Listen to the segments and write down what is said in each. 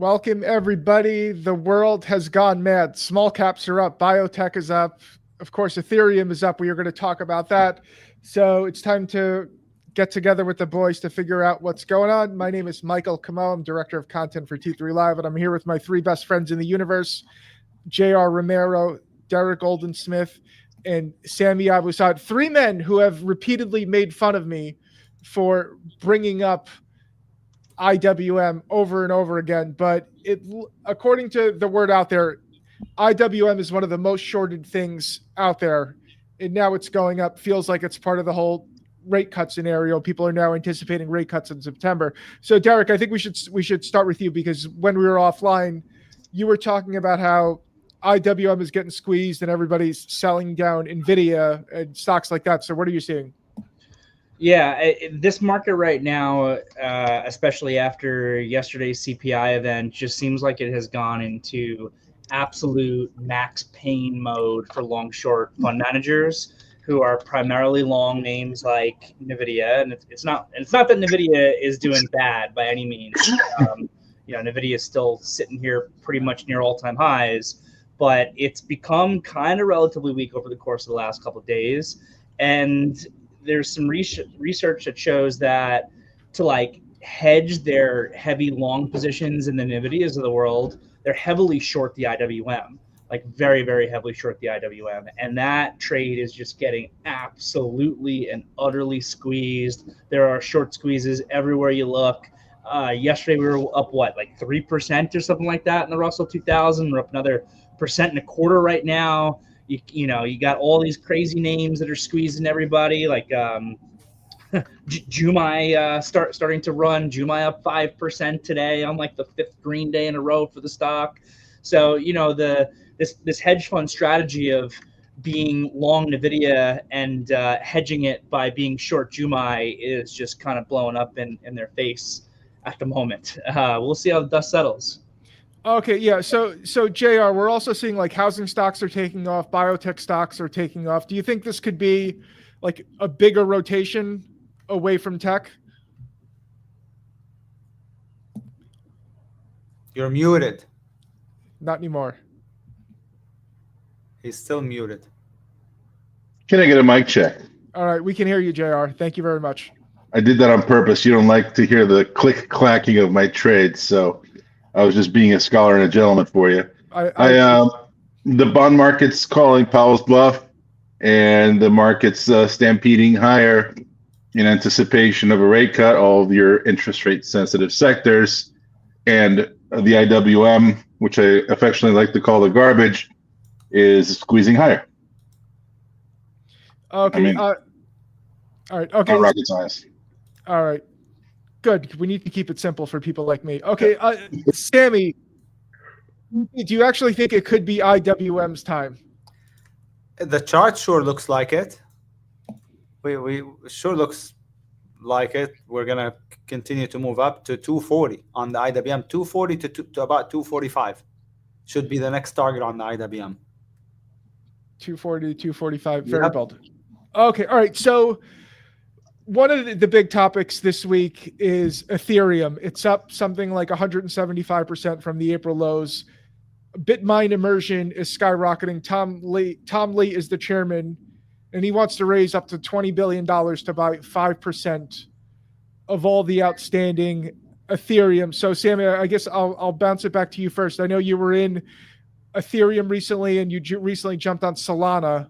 Welcome, everybody. The world has gone mad. Small caps are up. Biotech is up. Of course, Ethereum is up. We are going to talk about that. So it's time to get together with the boys to figure out what's going on. My name is Michael Camo. I'm Director of Content for T3 Live, and I'm here with my three best friends in the universe, JR Romero, Derrick Goldensmith, and Sammy Abusad. Three men who have repeatedly made fun of me for bringing up IWM over and over again, but according to the word out there, IWM is one of the most shorted things out there, and now it's going up. Feels like it's part of the whole rate cut scenario. People are now anticipating rate cuts in September. So Derrick, I think we should start with you, because when we were offline, you were talking about how IWM is getting squeezed and everybody's selling down NVDA and stocks like that. So what are you seeing? Yeah, this market right now, especially after yesterday's CPI event, just seems like it has gone into absolute max pain mode for long-short fund managers who are primarily long names like NVIDIA. And it's not that NVIDIA is doing bad by any means. NVIDIA is still sitting here pretty much near all-time highs, but it's become kind of relatively weak over the course of the last couple of days. And there's some research that shows that to hedge their heavy long positions in the NVIDIAs of the world, they're heavily short the IWM, very, very heavily short the IWM. And that trade is just getting absolutely and utterly squeezed. There are short squeezes everywhere you look. Yesterday we were up, 3% or something like that in the Russell 2000. We're up another 1.25% right now. You got all these crazy names that are squeezing everybody, like JUMI starting to run. JUMI up 5% today on the fifth green day in a row for the stock. So this hedge fund strategy of being long NVIDIA and hedging it by being short JUMI is just kind of blowing up in their face at the moment. We'll see how the dust settles. Okay, yeah. So JR, we're also seeing housing stocks are taking off, biotech stocks are taking off. Do you think this could be a bigger rotation away from tech? You're muted. Not anymore. He's still muted. Can I get a mic check? All right, we can hear you, JR. Thank you very much. I did that on purpose. You don't like to hear the click-clacking of my trades, so I was just being a scholar and a gentleman for you. The bond market's calling Powell's bluff, and the market's stampeding higher in anticipation of a rate cut. All of your interest rate sensitive sectors and the IWM, which I affectionately like to call the garbage, is squeezing higher. Okay. All right. Okay. Rocket science. All right. Good. We need to keep it simple for people like me. Okay, Sammy, do you actually think it could be IWM's time? The chart sure looks like it. We sure looks like it. We're gonna continue to move up to 240 on the IWM. 240 to about 245 should be the next target on the IWM. 240 to 245. Very bold. Okay. All right. So one of the big topics this week is Ethereum. It's up something like 175% from the April lows. Bitmine immersion is skyrocketing. Tom Lee is the chairman, and he wants to raise up to $20 billion to buy 5% of all the outstanding Ethereum. So, Sammy, I guess I'll bounce it back to you first. I know you were in Ethereum recently, and you recently jumped on Solana.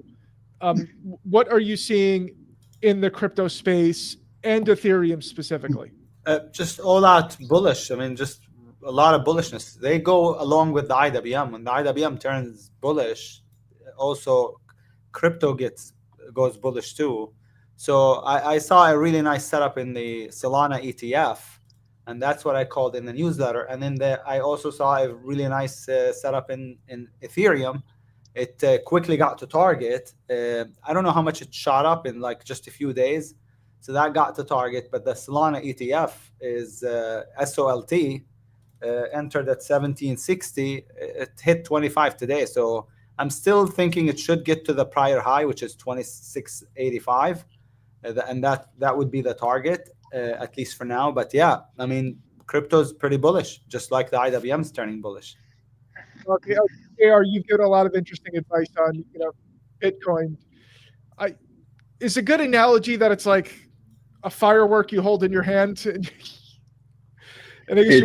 What are you seeing in the crypto space and Ethereum specifically? Just all out bullish. I mean, just a lot of bullishness. They go along with the IWM. When the IWM turns bullish, also crypto goes bullish too. So I saw a really nice setup in the Solana ETF, and that's what I called in the newsletter. And then I also saw a really nice setup in Ethereum. It quickly got to target. I don't know how much it shot up in just a few days. So that got to target, but the Solana ETF is SOLT, entered at 1760. It hit 25 today. So I'm still thinking it should get to the prior high, which is 2685. And that would be the target, at least for now. But yeah, I mean, crypto's pretty bullish, just like the IWM's turning bullish. Okay, JR, you've given a lot of interesting advice on Bitcoin. Is a good analogy that it's like a firework you hold in your hand. And I guess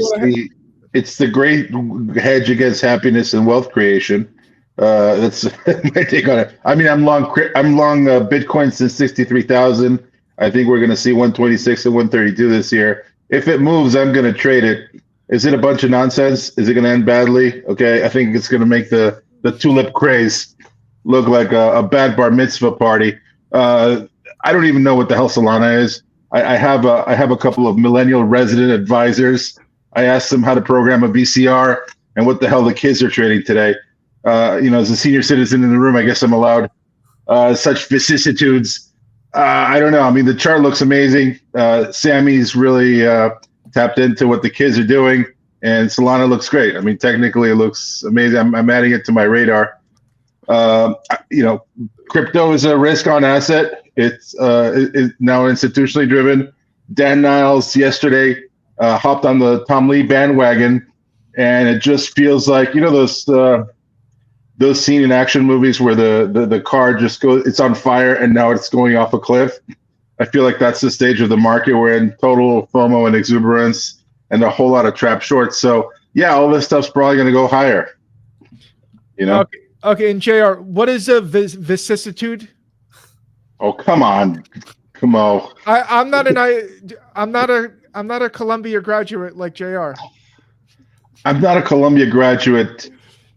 it's the great hedge against happiness and wealth creation. That's my take on it. I mean, I'm long Bitcoin since 63,000. I think we're going to see 126 and 132 this year. If it moves, I'm going to trade it. Is it a bunch of nonsense? Is it going to end badly? Okay, I think it's going to make the tulip craze look like a bad bar mitzvah party. I don't even know what the hell Solana is. I have a couple of millennial resident advisors. I asked them how to program a VCR and what the hell the kids are trading today. As a senior citizen in the room, I guess I'm allowed such vicissitudes. I don't know. I mean, the chart looks amazing. Sammy's really tapped into what the kids are doing, and Solana looks great. I mean, technically, it looks amazing. I'm adding it to my radar. Crypto is a risk-on asset. It's now institutionally driven. Dan Niles yesterday hopped on the Tom Lee bandwagon, and it just feels like those scene in action movies where the car just goes, it's on fire and now it's going off a cliff. I feel like that's the stage of the market. We're in total FOMO and exuberance and a whole lot of trap shorts. So yeah, all this stuff's probably going to go higher. Okay. And JR, what is a vicissitude? Oh, come on. I'm not a Columbia graduate like JR. I'm not a Columbia graduate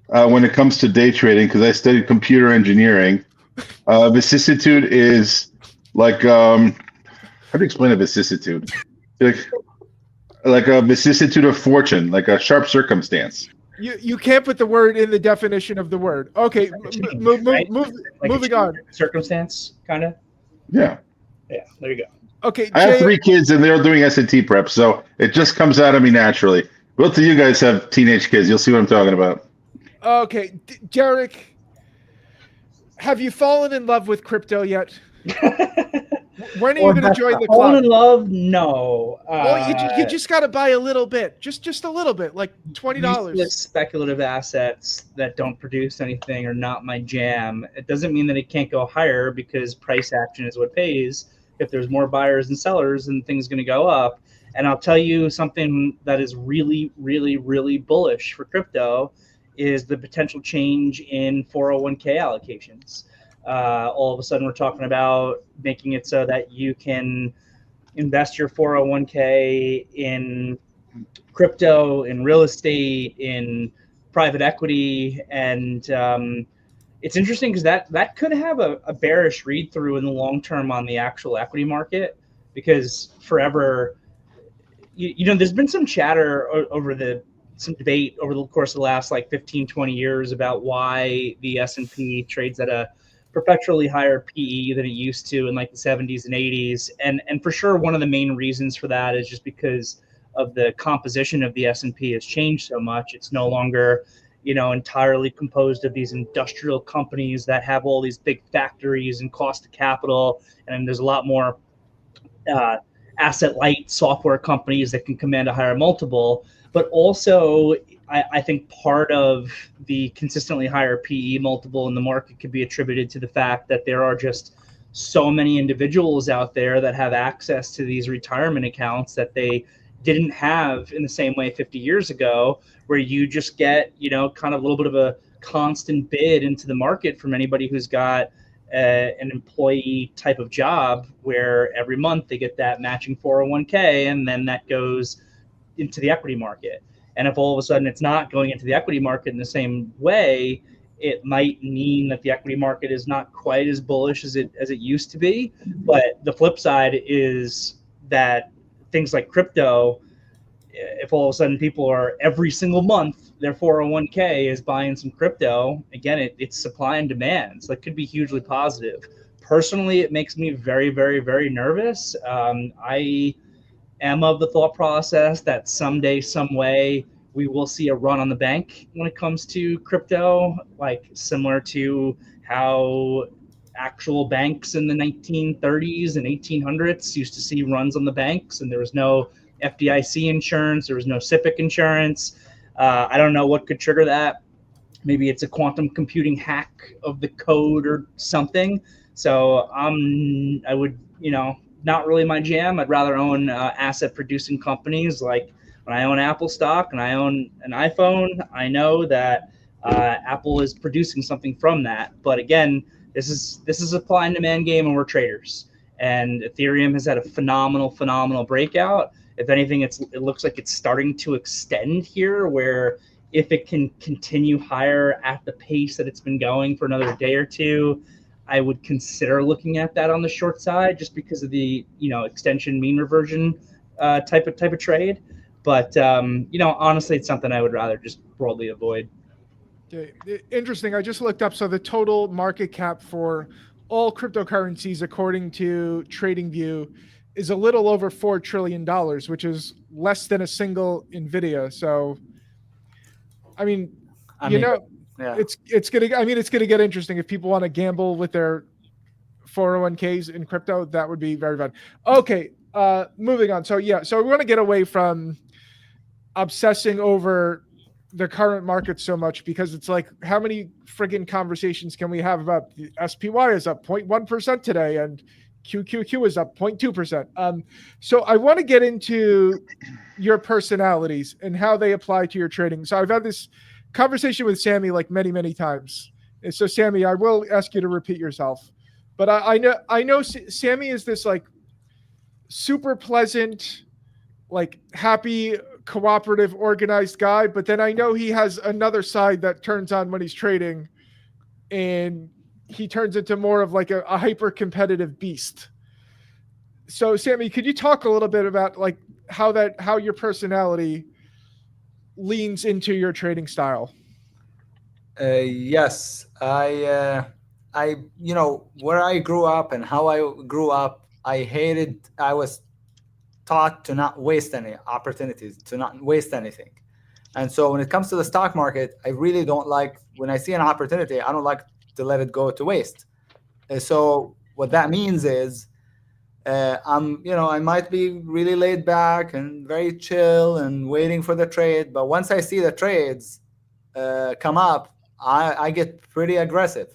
when it comes to day trading because I studied computer engineering. Vicissitude is like how do you explain a vicissitude? Like a vicissitude of fortune, like a sharp circumstance. You can't put the word in the definition of the word. Okay, moving on. Circumstance, kind of. Yeah. Yeah. There you go. Okay. I have 3 kids and they're doing S&T prep, so it just comes out of me naturally. Both of you guys have teenage kids. You'll see what I'm talking about. Okay, Derrick, have you fallen in love with crypto yet? When are you going to join the club? Fall in love? No. Well, you just got to buy a little bit, just a little bit, like $20. Useless speculative assets that don't produce anything are not my jam. It doesn't mean that it can't go higher because price action is what pays. If there's more buyers and sellers, then things going to go up. And I'll tell you something that is really, really, really bullish for crypto is the potential change in 401k allocations. All of a sudden, we're talking about making it so that you can invest your 401k in crypto, in real estate, in private equity. And it's interesting because that could have a bearish read through in the long term on the actual equity market, because forever, there's been some chatter some debate over the course of the last 15, 20 years about why the S&P trades at a perpetually higher PE than it used to in the 70s and 80s. And for sure, one of the main reasons for that is just because of the composition of the S&P has changed so much. It's no longer, entirely composed of these industrial companies that have all these big factories and cost of capital. And there's a lot more asset light software companies that can command a higher multiple. But also, I think part of the consistently higher PE multiple in the market could be attributed to the fact that there are just so many individuals out there that have access to these retirement accounts that they didn't have in the same way 50 years ago, where you just get, kind of a little bit of a constant bid into the market from anybody who's got an employee type of job, where every month they get that matching 401k, and then that goes into the equity market. And if all of a sudden it's not going into the equity market in the same way, it might mean that the equity market is not quite as bullish as it used to be. But the flip side is that things like crypto, if all of a sudden people are every single month, their 401k is buying some crypto, again, it's supply and demand. So that could be hugely positive. Personally, it makes me very, very, very nervous. I am of the thought process that someday, some way, we will see a run on the bank when it comes to crypto, similar to how actual banks in the 1930s and 1800s used to see runs on the banks, and there was no FDIC insurance. There was no SIPC insurance. I don't know what could trigger that. Maybe it's a quantum computing hack of the code or something. So I would, not really my jam. I'd rather own asset producing companies. Like when I own Apple stock and I own an iPhone, I know that Apple is producing something from that. But again, this is a supply and demand game, and we're traders. And Ethereum has had a phenomenal breakout. If anything, it looks like it's starting to extend here, where if it can continue higher at the pace that it's been going for another day or two, I would consider looking at that on the short side, just because of the extension mean reversion type of trade. But honestly, it's something I would rather just broadly avoid. Okay. Interesting. I just looked up. So the total market cap for all cryptocurrencies, according to TradingView, is a little over $4 trillion, which is less than a single NVIDIA. So, yeah. It's gonna get interesting if people want to gamble with their 401ks in crypto. That would be very fun. Okay, moving on. So we want to get away from obsessing over the current market so much, because it's like, how many friggin' conversations can we have about the SPY is up 0.1% today and QQQ is up 0.2%. So I want to get into your personalities and how they apply to your trading. So I've had this conversation with Sammy like many times. And so Sammy, I will ask you to repeat yourself, but I know Sammy is this like super pleasant, like happy, cooperative, organized guy. But then I know he has another side that turns on when he's trading, and he turns into more of like a hyper competitive beast. So Sammy, could you talk a little bit about like how your personality leans into your trading style? Yes, I where I grew up and how I grew up, I was taught to not waste any opportunities, to not waste anything. And so when it comes to the stock market, I really don't like, when I see an opportunity, I don't like to let it go to waste. So what that means is I might be really laid back and very chill and waiting for the trade, but once I see the trades come up, I get pretty aggressive.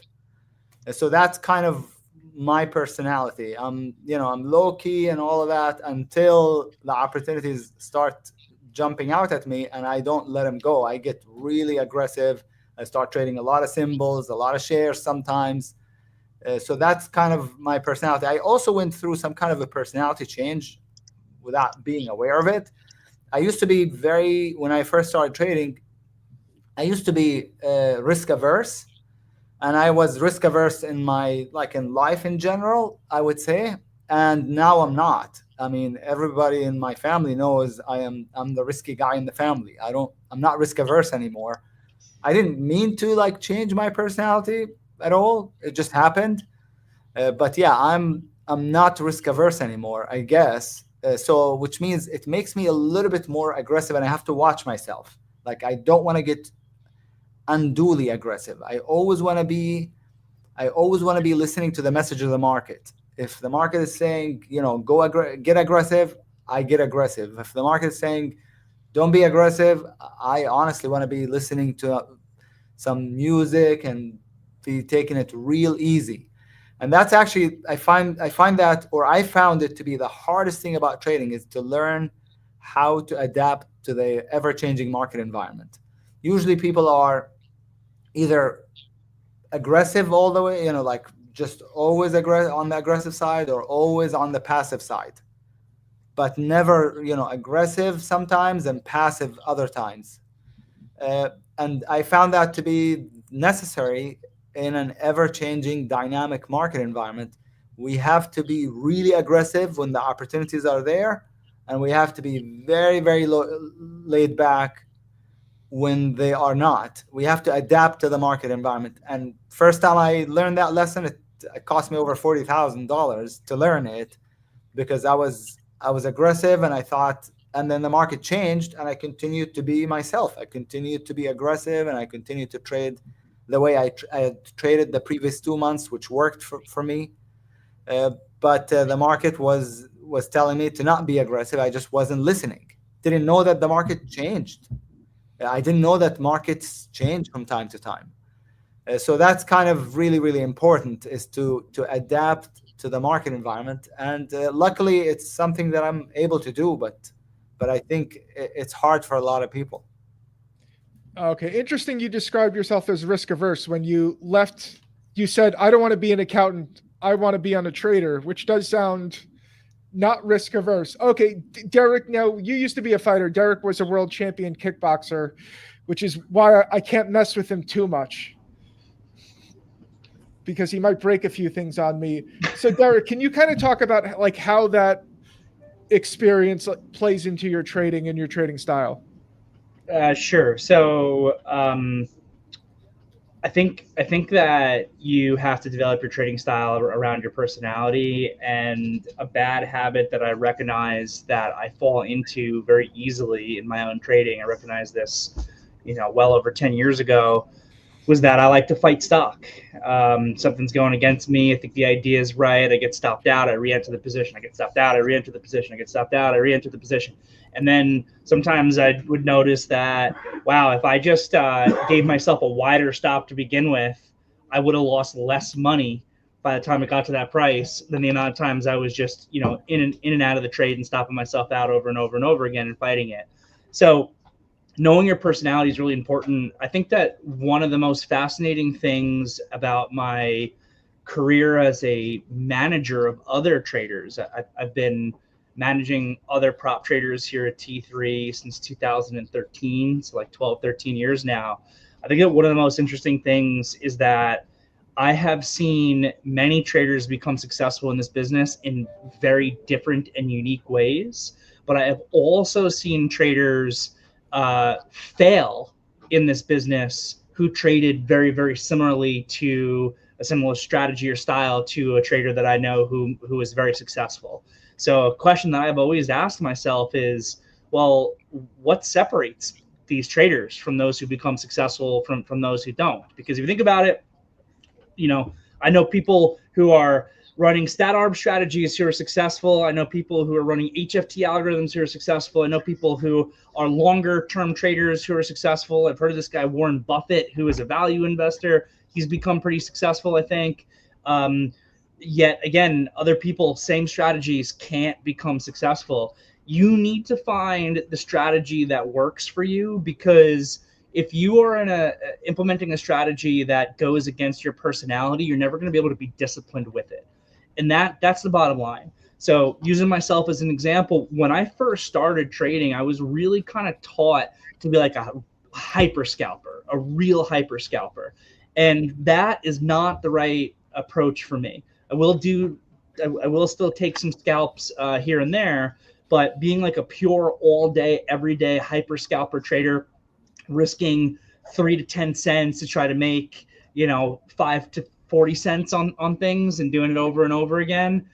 So that's kind of my personality. I'm low key and all of that until the opportunities start jumping out at me, and I don't let them go. I get really aggressive. I start trading a lot of symbols, a lot of shares sometimes. So that's kind of my personality. I also went through some kind of a personality change without being aware of it. I used to be when I first started trading, I used to be risk averse. And I was risk averse in life in general, I would say. And now I'm not. I mean, everybody in my family knows I'm the risky guy in the family. I'm not risk averse anymore. I didn't mean to change my personality at all. It just happened. But yeah, I'm not risk averse anymore, I guess. So which means it makes me a little bit more aggressive, and I have to watch myself. I don't want to get unduly aggressive. I always want to be listening to the message of the market. If the market is saying, get aggressive, I get aggressive. If the market is saying, don't be aggressive, I honestly want to be listening to some music and be taking it real easy. And that's actually, I found it to be the hardest thing about trading, is to learn how to adapt to the ever-changing market environment. Usually people are either aggressive all the way, just always on the aggressive side, or always on the passive side, but never, aggressive sometimes and passive other times. And I found that to be necessary in an ever-changing dynamic market environment. We have to be really aggressive when the opportunities are there, and we have to be very, very laid back when they are not. We have to adapt to the market environment. And first time I learned that lesson, it cost me over $40,000 to learn it, because I was aggressive, and I thought, and then the market changed, and I continued to be myself. I continued to be aggressive, and I continued to trade the way I had traded the previous 2 months, which worked for me. But the market was was telling me to not be aggressive. I just wasn't listening. Didn't know that the market changed. I didn't know that markets change from time to time. So that's kind of really, really important, is to adapt to the market environment. And luckily, it's something that I'm able to do, but I think it's hard for a lot of people. Okay, interesting. You described yourself as risk averse. When you left, you said, I don't want to be an accountant. I want to be on a trader, which does sound not risk averse. Okay, Derrick, now you used to be a fighter. Derrick was a world champion kickboxer, which is why I can't mess with him too much, because he might break a few things on me. So Derrick, can you kind of talk about like how that experience plays into your trading and your trading style? Sure. So I think that you have to develop your trading style around your personality. And a bad habit that I recognize that I fall into very easily in my own trading, I recognize this, well over 10 years ago, was that I like to fight stock. Something's going against me. I think the idea is right. I get stopped out. I re-enter the position. I get stopped out. I re-enter the position. I get stopped out. I re-enter the position. And then sometimes I would notice that, wow, if I just gave myself a wider stop to begin with, I would have lost less money by the time it got to that price than the amount of times I was just, in and out of the trade and stopping myself out over and over and over again and fighting it. So knowing your personality is really important. I think that one of the most fascinating things about my career as a manager of other traders, I've been managing other prop traders here at T3 since 2013, so like 12, 13 years now. I think that one of the most interesting things is that I have seen many traders become successful in this business in very different and unique ways, but I have also seen traders fail in this business who traded very, very similarly to a similar strategy or style to a trader that I know who is very successful. So a question that I've always asked myself is, well, what separates these traders from those who become successful from those who don't? Because if you think about it, I know people who are running stat arb strategies who are successful. I know people who are running HFT algorithms who are successful. I know people who are longer term traders who are successful. I've heard of this guy, Warren Buffett, who is a value investor. He's become pretty successful, I think. Yet again, other people, same strategies, can't become successful. You need to find the strategy that works for you, because if you are implementing a strategy that goes against your personality, you're never going to be able to be disciplined with it. And that's the bottom line. So using myself as an example, when I first started trading, I was really kind of taught to be like a hyper scalper, a real hyper scalper. And that is not the right approach for me. I will still take some scalps here and there, but being like a pure all day, every day hyper scalper trader, risking 3 to 10 cents to try to make, 5 to 40 cents on things and doing it over and over again,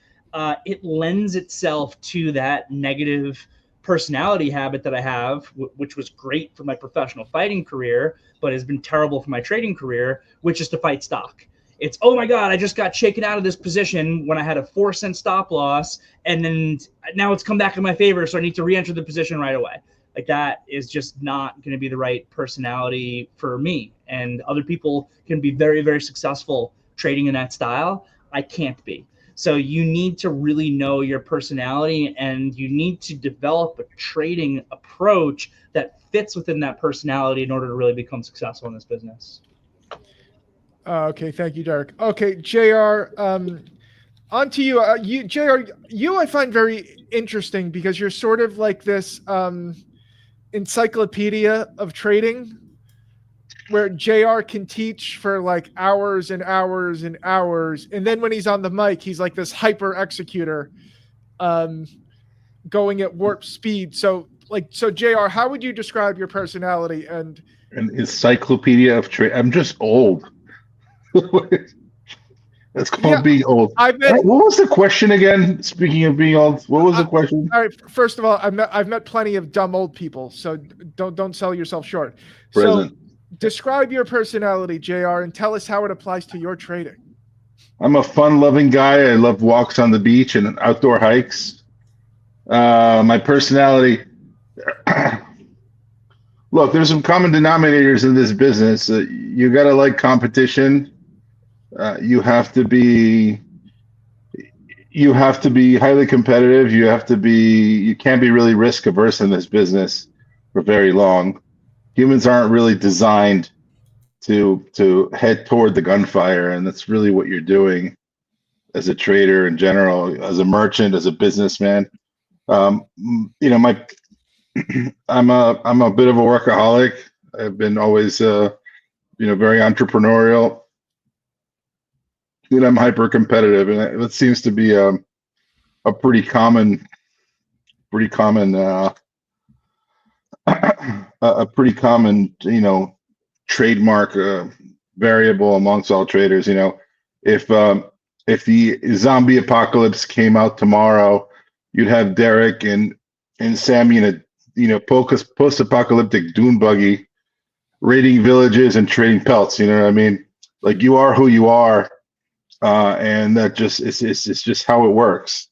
it lends itself to that negative personality habit that I have, which was great for my professional fighting career, but has been terrible for my trading career, which is to fight stock. It's, oh my God, I just got shaken out of this position when I had a 4-cent stop loss, and then now it's come back in my favor, so I need to re-enter the position right away. Like, that is just not going to be the right personality for me. And other people can be very, very successful trading in that style. I can't be. So you need to really know your personality, and you need to develop a trading approach that fits within that personality in order to really become successful in this business. Okay, thank you, Derrick. Okay, JR, on to you. JR, I find very interesting because you're sort of like this encyclopedia of trading, where JR can teach for like hours and hours and hours, and then when he's on the mic, he's like this hyper executor, going at warp speed. So JR, how would you describe your personality? And an encyclopedia of trade. I'm just old. That's called being old. What was the question again? Speaking of being old, what was the question? All right. First of all, I've met plenty of dumb old people, so don't sell yourself short. Present. So describe your personality, JR, and tell us how it applies to your trading. I'm a fun-loving guy. I love walks on the beach and outdoor hikes. My personality. Look, there's some common denominators in this business. You got to like competition. You have to be highly competitive. You can't be really risk averse in this business for very long. Humans aren't really designed to head toward the gunfire, and that's really what you're doing as a trader in general, as a merchant, as a businessman. My I'm a bit of a workaholic. I've been always very entrepreneurial, and I'm hyper competitive, and it seems to be a pretty common a pretty common trademark variable amongst all traders. If the zombie apocalypse came out tomorrow, you'd have Derrick and Sammy in a post-apocalyptic dune buggy, raiding villages and trading pelts. You know what I mean? Like, you are who you are, and that it's just how it works.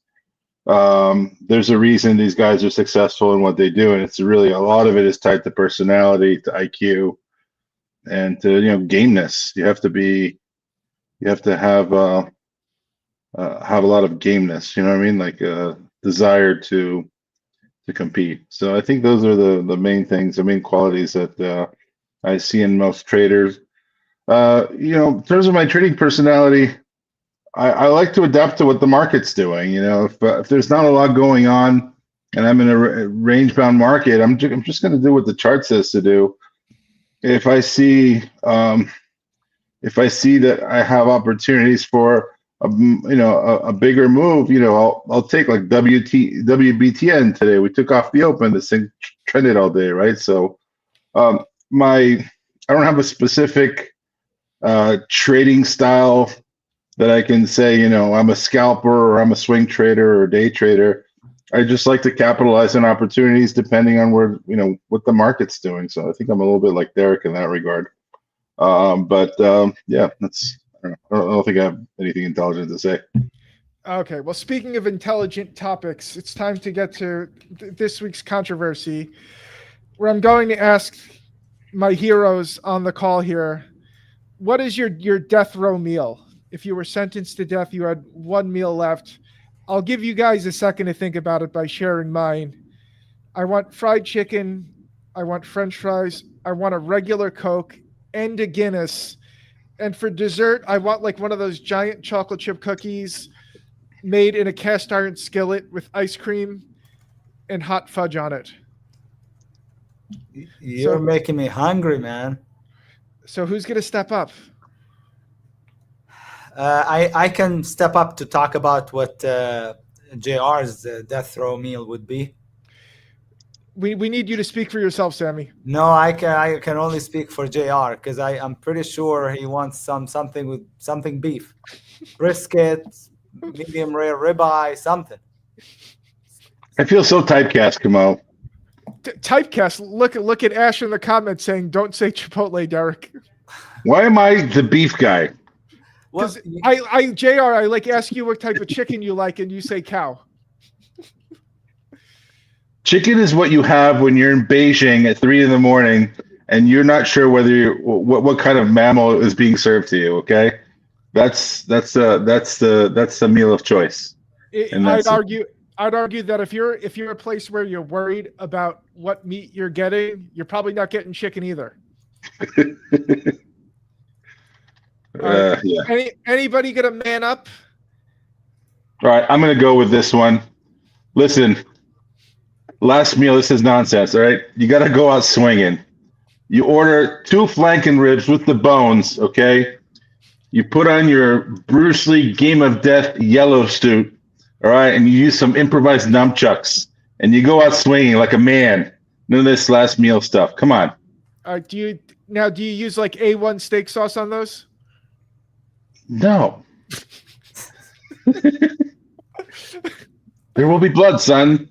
There's a reason these guys are successful in what they do, and it's really a lot of it is tied to personality, to IQ, and to gameness. You have to have a lot of gameness. You know what I mean? Like a desire to compete. So I think those are the main things, the main qualities that I see in most traders. In terms of my trading personality, I like to adapt to what the market's doing. If there's not a lot going on and I'm in a range-bound market, I'm just going to do what the chart says to do. If I see that I have opportunities for a bigger move, I'll take like WBTN today. We took off the open. This thing trended all day, right? So I don't have a specific trading style that I can say, I'm a scalper or I'm a swing trader or day trader. I just like to capitalize on opportunities depending on where, what the market's doing. So I think I'm a little bit like Derrick in that regard. Yeah, I don't think I have anything intelligent to say. Okay, well, speaking of intelligent topics, it's time to get to this week's controversy, where I'm going to ask my heroes on the call here, what is your death row meal? If you were sentenced to death, you had one meal left. I'll give you guys a second to think about it by sharing mine. I want fried chicken. I want French fries. I want a regular Coke and a Guinness. And for dessert, I want like one of those giant chocolate chip cookies made in a cast iron skillet with ice cream and hot fudge on it. You're making me hungry, man. So who's going to step up? I can step up to talk about what JR's death row meal would be. We need you to speak for yourself, Sammy. No, I can only speak for JR because I'm pretty sure he wants something beef, brisket, medium rare ribeye, something. I feel so typecast, Kamo. Typecast. Look at Ash in the comments saying, "Don't say Chipotle, Derrick." Why am I the beef guy? Because JR, I like ask you what type of chicken you like, and you say cow. Chicken is what you have when you're in Beijing at 3 a.m. and you're not sure whether what kind of mammal is being served to you. Okay, that's the meal of choice. I'd argue that if you're a place where you're worried about what meat you're getting, you're probably not getting chicken either. Yeah. Anybody gonna man up? All right, I'm gonna go with this one. Listen, last meal. This is nonsense. All right, you got to go out swinging. You order 2 flanken ribs with the bones. Okay, you put on your Bruce Lee Game of Death yellow suit. All right, and you use some improvised nunchucks, and you go out swinging like a man. None of this last meal stuff. Come on. Do you use like A1 steak sauce on those? No. There will be blood, son.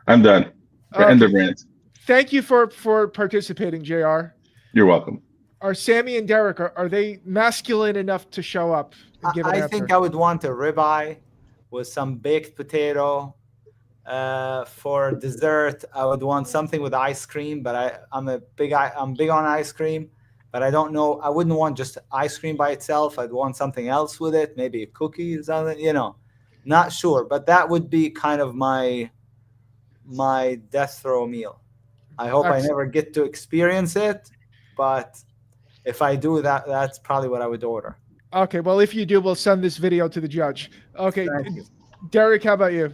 I'm done. End of rant. Thank you for participating, JR. You're welcome. Are Sammy and Derrick, are they masculine enough to show up and give an answer? I think I would want a ribeye with some baked potato, For dessert, I would want something with ice cream, but I'm big on ice cream, but I don't know. I wouldn't want just ice cream by itself. I'd want something else with it, maybe a cookie or something, not sure. But that would be kind of my death row meal. I hope I never get to experience it, but if I do that, that's probably what I would order. Okay, well, if you do, we'll send this video to the judge. Okay, Derrick, how about you?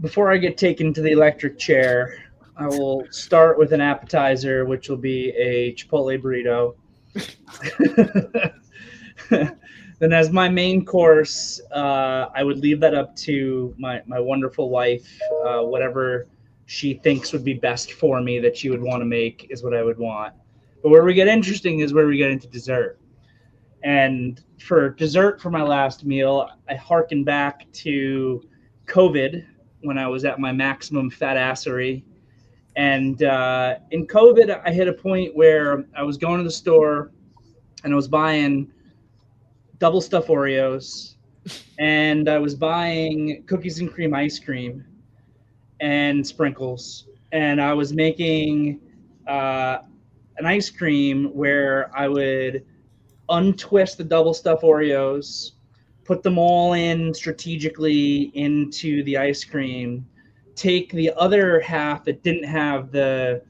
Before I get taken to the electric chair, I will start with an appetizer, which will be a Chipotle burrito. Then as my main course, I would leave that up to my wonderful wife. Whatever she thinks would be best for me that she would want to make is what I would want. But where we get interesting is where we get into dessert. And for dessert for my last meal, I hearken back to COVID when I was at my maximum fat assery. And in COVID, I hit a point where I was going to the store and I was buying double stuffed Oreos and I was buying cookies and cream ice cream and sprinkles. And I was making an ice cream where I would untwist the double stuffed Oreos, put them all in strategically into the ice cream, take the other half that didn't have the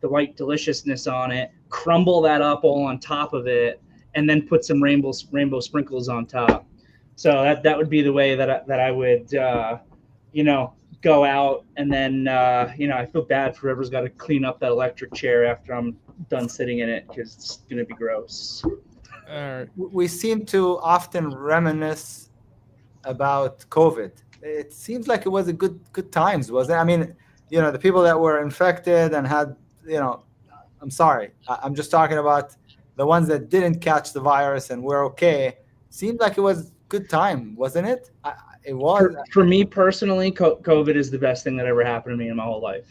white deliciousness on it, crumble that up all on top of it, and then put some rainbow sprinkles on top. So that would be the way that I would go out. And then I feel bad for whoever's got to clean up that electric chair after I'm done sitting in it, because it's gonna be gross. We seem to often reminisce about COVID. It seems like it was a good times, wasn't it? I mean, the people that were infected and had, I'm sorry, I'm just talking about the ones that didn't catch the virus and were okay. Seemed like it was good time, wasn't it? It was. For me personally, COVID is the best thing that ever happened to me in my whole life.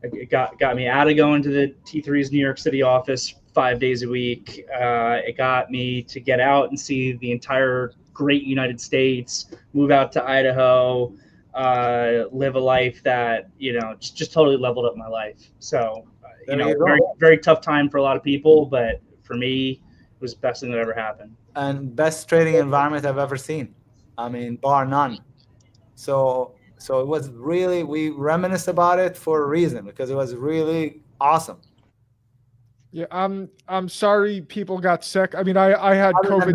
It got me out of going to the T3's New York City office 5 days a week. It got me to get out and see the entire great United States, move out to Idaho, live a life that, just totally leveled up my life. So, very, very tough time for a lot of people, but for me, it was the best thing that ever happened. And best trading environment I've ever seen. I mean, bar none. So it was really, we reminisce about it for a reason, because it was really awesome. Yeah, I'm sorry people got sick. I mean, I had COVID.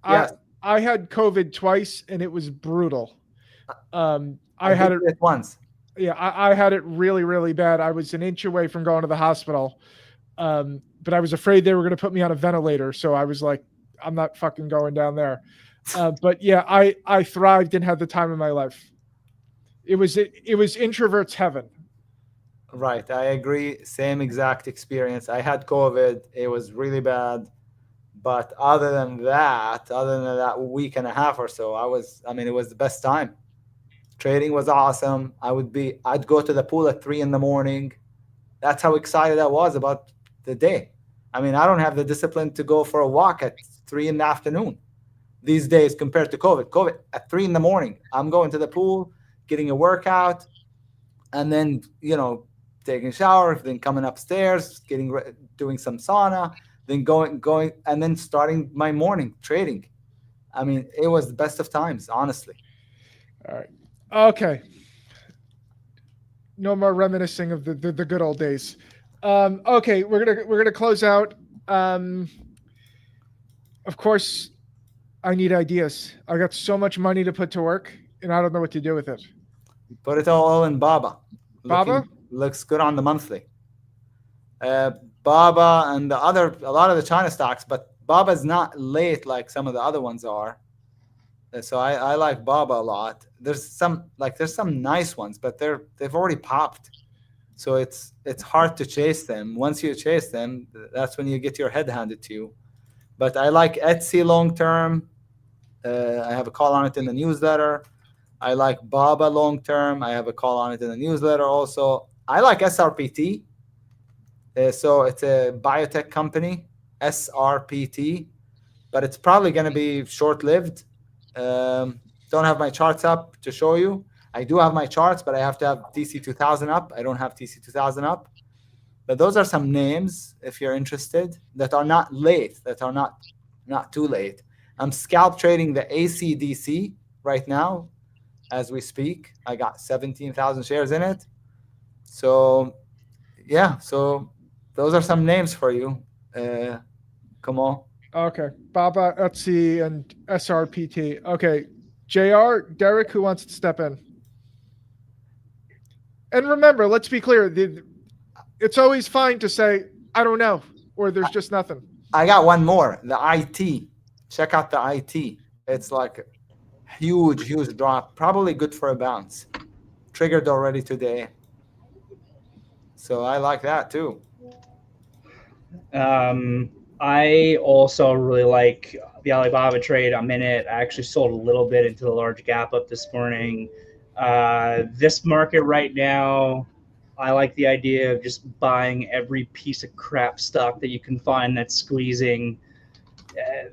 Yes. I had COVID twice and it was brutal. I had it once. Yeah, I had it really, really bad. I was an inch away from going to the hospital. But I was afraid they were going to put me on a ventilator. So I was like, I'm not fucking going down there. But yeah, I thrived and had the time of my life. It was introverts heaven. Right. I agree. Same exact experience. I had COVID. It was really bad. But other than that week and a half or so, it was the best time. Trading was awesome. I'd go to the pool at 3 a.m. That's how excited I was about the day. I mean, I don't have the discipline to go for a walk at 3 p.m. these days compared to COVID. COVID at 3 a.m. I'm going to the pool, getting a workout, and then, taking a shower, then coming upstairs, doing some sauna, then going, and then starting my morning trading. I mean, it was the best of times, honestly. All right. Okay. No more reminiscing of the good old days. Okay, we're gonna close out. Of course, I need ideas. I got so much money to put to work, and I don't know what to do with it. Put it all in Baba. Baba looks good on the monthly. Baba and a lot of the China stocks, but Baba's not late like some of the other ones are. So I like Baba a lot. There's some nice ones, but they've already popped. So it's hard to chase them. Once you chase them, that's when you get your head handed to you. But I like Etsy long term. I have a call on it in the newsletter. I like Baba long term. I have a call on it in the newsletter also. I like SRPT. So it's a biotech company, SRPT, but it's probably going to be short-lived. don't have my charts up to show you. I do have my charts, but I have to have TC2000 up. I don't have TC2000 up. But those are some names, if you're interested, that are not late, that are not too late. I'm scalp trading the ACDC right now as we speak. I got 17,000 shares in it. So, yeah, so those are some names for you. Come on. Okay. Baba, Etsy, and SRPT. Okay. JR, Derrick, who wants to step in? And remember, let's be clear. It's always fine to say, I don't know, or there's just nothing. I got one more, the IT. Check out the IT. It's like a huge drop, probably good for a bounce. Triggered already today. So I like that too. I also really like the Alibaba trade. I'm in it. I actually sold a little bit into the large gap up this morning. This market right now, I like the idea of just buying every piece of crap stock that you can find that's squeezing.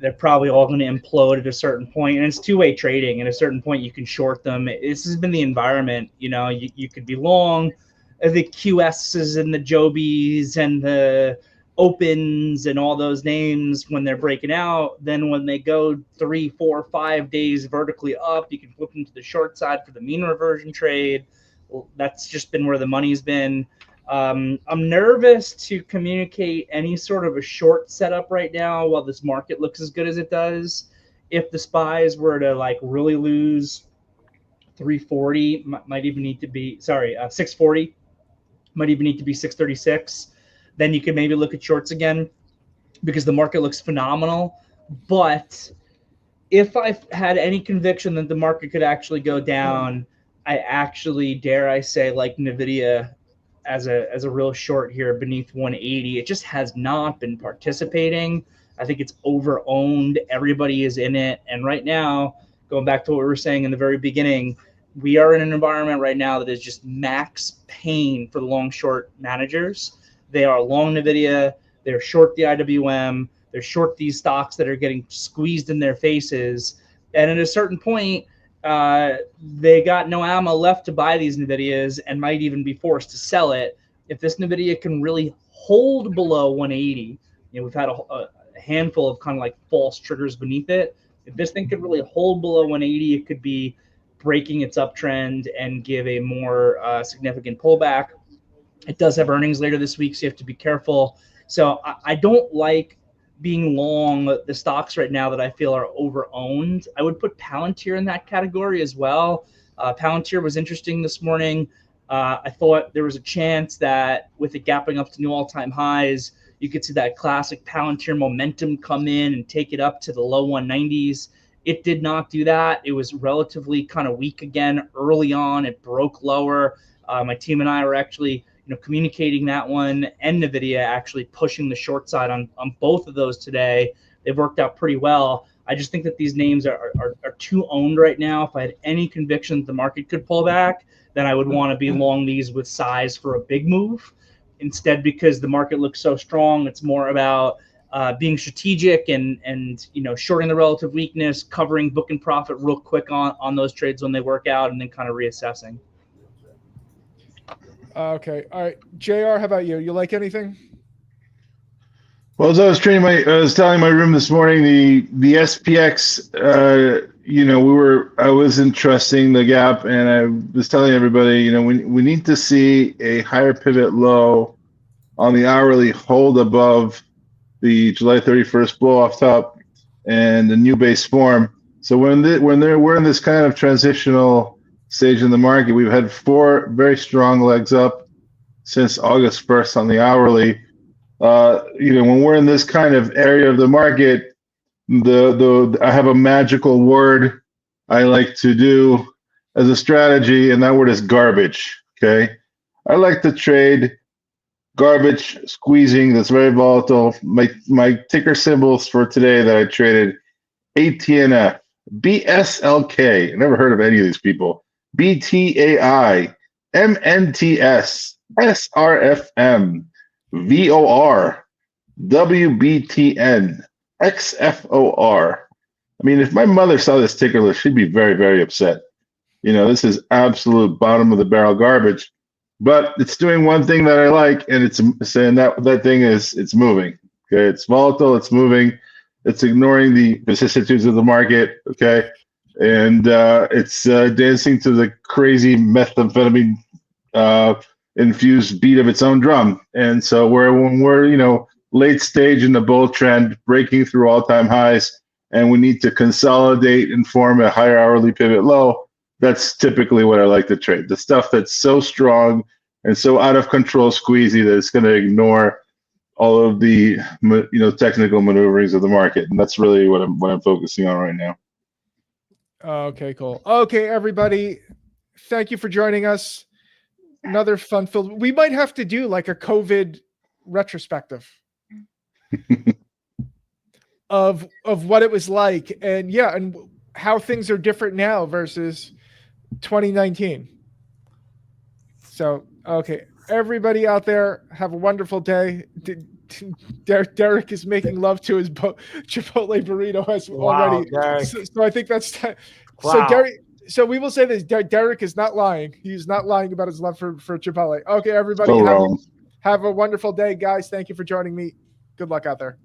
They're probably all going to implode at a certain point, and it's two-way trading. At a certain point, you can short them. This has been the environment. You know, you could be long the QSs and the JOBYs and the opens and all those names when they're breaking out. Then when they go 3, 4, 5 days vertically up, you can flip them to the short side for the mean reversion trade. Well, that's just been where the money's been. I'm nervous to communicate any sort of a short setup right now while this market looks as good as it does. If the SPYs were to like really lose 340, might even need to be, 640, might even need to be 636. Then you could maybe look at shorts again because the market looks phenomenal. But if I had any conviction that the market could actually go down, I actually, dare I say, like NVIDIA as a real short here beneath 180. It just has not been participating. I think it's over-owned. Everybody is in it. And right now, going back to what we were saying in the very beginning, we are in an environment right now that is just max pain for the long-short managers. They are long NVIDIA. They're short the IWM. They're short these stocks that are getting squeezed in their faces. And at a certain point, they got no ammo left to buy these NVIDIAs and might even be forced to sell it. If this NVIDIA can really hold below 180, you know, we've had a handful of kind of like false triggers beneath it. If this thing could really hold below 180, it could be breaking its uptrend and give a more significant pullback. It does have earnings later this week, so you have to be careful. So I don't like being long the stocks right now that I feel are over-owned. I would put Palantir in that category as well. Palantir was interesting this morning. I thought there was a chance that with it gapping up to new all-time highs, you could see that classic Palantir momentum come in and take it up to the low 190s. It did not do that. It was relatively kind of weak again early on. It broke lower. My team and I were actually communicating that one, and NVIDIA actually pushing the short side on both of those today. They've worked out pretty well. I just think that these names are too owned right now. If I had any conviction that the market could pull back, then I would want to be long these with size for a big move. Instead, because the market looks so strong, it's more about being strategic and shorting the relative weakness, covering book and profit real quick on those trades when they work out, and then kind of reassessing. Okay. All right. JR, how about you? You like anything? Well, as I was telling my room this morning, the SPX, I wasn't trusting the gap, and I was telling everybody, we need to see a higher pivot low on the hourly hold above the July 31st blow off top and the new base form. So we're in this kind of transitional stage in the market. We've had 4 very strong legs up since August 1st on the hourly. When we're in this kind of area of the market, I have a magical word I like to do as a strategy, and that word is garbage. Okay, I like to trade garbage squeezing that's very volatile. My ticker symbols for today that I traded: ATNF, BSLK. I never heard of any of these people. BTAI, MNTS, SRFM, VOR, WBTN, XFOR. I mean, if my mother saw this ticker list, she'd be very, very upset. You know, this is absolute bottom of the barrel garbage, but it's doing one thing that I like, and it's saying that thing is it's moving. Okay, it's volatile, it's moving, it's ignoring the vicissitudes of the market. Okay, and it's dancing to the crazy methamphetamine infused beat of its own drum. And so when we're late stage in the bull trend, breaking through all-time highs, and we need to consolidate and form a higher hourly pivot low, that's typically what I like to trade. The stuff that's so strong and so out of control squeezy that it's going to ignore all of the technical maneuverings of the market, and that's really what I'm focusing on right now. Okay, cool. Okay, everybody, thank you for joining us. Another fun-filled. We might have to do like a COVID retrospective of what it was like, and how things are different now versus 2019. So, okay, everybody out there, have a wonderful day. Derrick is making love to his Chipotle burrito already. So I think that's wow. So Derrick. So we will say this: Derrick is not lying. He's not lying about his love for Chipotle. Okay, everybody, have a wonderful day, guys. Thank you for joining me. Good luck out there.